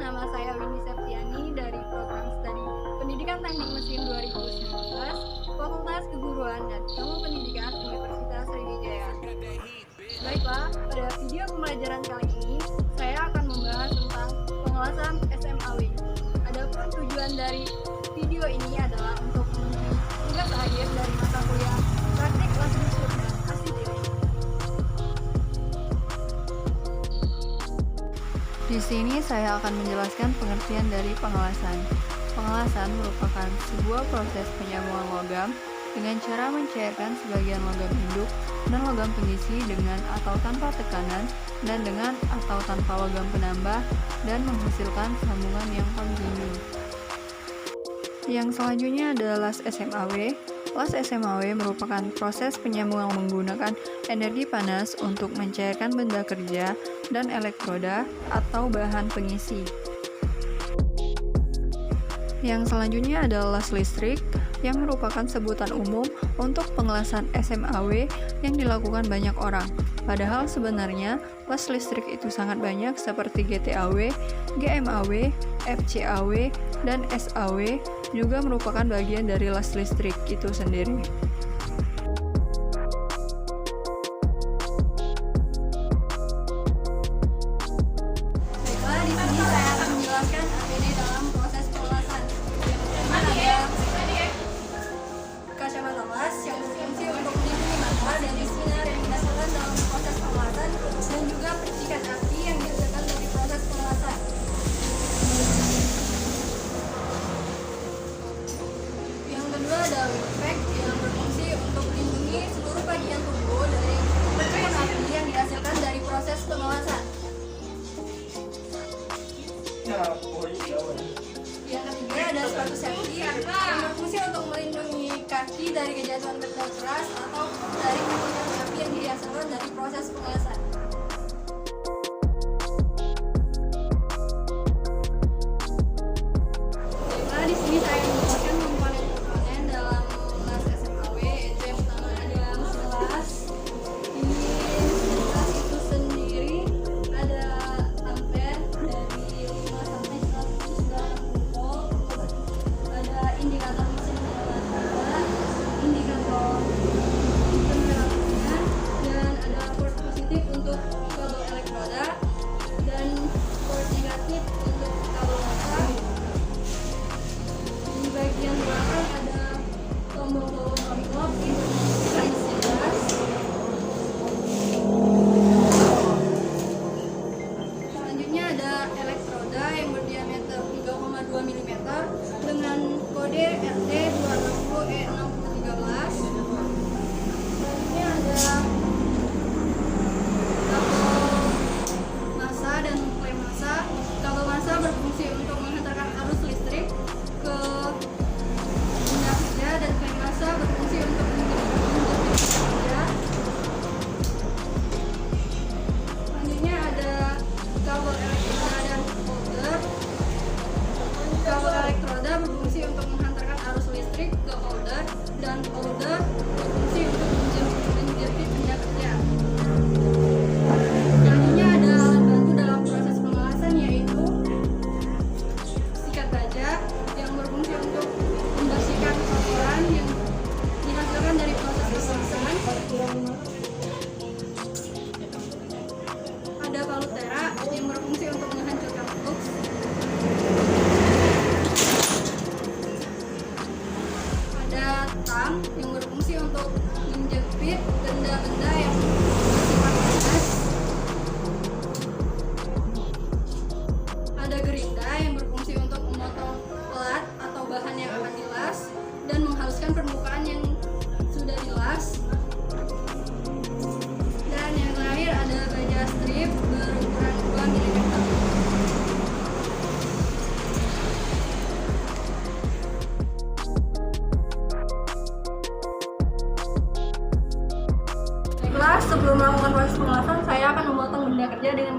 nama saya Seftiyani dari program studi Pendidikan Teknik Mesin 2019, Fakultas Keguruan dan Ilmu Pendidikan Universitas SRIWIJAYA. Baiklah, pada video pembelajaran kali ini saya akan membahas tentang pengelasan SMAW. Adapun tujuan dari video ini adalah untuk memenuhi tugas akhir dari mata kuliah Praktik Las Busur dan Asetilin. Di sini saya akan menjelaskan pengertian dari pengelasan. Pengelasan merupakan sebuah proses penyambungan logam dengan cara mencairkan sebagian logam induk dan logam pengisi dengan atau tanpa tekanan dan dengan atau tanpa logam penambah dan menghasilkan sambungan yang kontinu. Yang selanjutnya adalah las SMAW. Las SMAW merupakan proses penyambungan menggunakan energi panas untuk mencairkan benda kerja dan elektroda atau bahan pengisi. Yang selanjutnya adalah las listrik, yang merupakan sebutan umum untuk pengelasan SMAW yang dilakukan banyak orang. Padahal sebenarnya las listrik itu sangat banyak seperti GTAW, GMAW, FCAW, dan SAW juga merupakan bagian dari las listrik itu sendiri. Baiklah, di sini saya akan menjelaskan S.Pd dalam proses pengelasan. Yang pertama ada kacamata las yang berfungsi untuk melindungi mata dari sinar yang dihasilkan dalam proses pengelasan dan juga percikan api yang dihasilkan dari proses pengelasan. Yang kedua ada wipek yang berfungsi untuk melindungi seluruh bagian tubuh dari percikan api yang dihasilkan dari proses pengelasan. Yang ketiga ada sepatu safety yang berfungsi untuk melindungi kaki dari kejatuhan benda keras atau dari percikan api yang dihasilkan dari proses pengelasan. Baiklah, di sini saya menjelaskan komponen-komponen dalam las SMAW. Yaitu yang pertama ada mesin las. Ini mesin las itu sendiri ada ampere dari 5 sampai 190 volt. Ada indikator mesin tenaga, indikator penerapannya, dan ada port positif untuk kabel elektroda dan port negatif untuk kabel mata. Di bagian belakang ada tombol on-off untuk mesin las. Selanjutnya ada elektroda yang berdiameter 3,2 mm dengan kode RT260E6013. Selanjutnya ada kabel massa dan klem massa. Kabel massa berfungsi untuk menghantarkan arus listrik ke benda kerja dan klem massa berfungsi untuk menjepit kerja. Selanjutnya ada kabel elektroda dan holder. Kabel elektroda berfungsi untuk menghantarkan arus listrik ke holder dan holder berfungsi untuk menjepit benda kerja. Selanjutnya ada alat bantu dalam proses pengelasan yaitu sikat baja yang berfungsi untuk membersihkan kotoran yang dihasilkan dari proses pengelasan. Ada palutera yang berfungsi untuk menghancurkan flux. Ada tang yang berfungsi untuk menjepit benda-benda yang bersifat panas. Ada gerinda yang berfungsi untuk memotong pelat atau bahan yang akan dilas dan menghaluskan permukaan yang sudah dilas. Dan yang terakhir ada baja strip berukuran 2 mm. Baiklah, sebelum melakukan proses pengelasan, saya akan memotong benda kerja dengan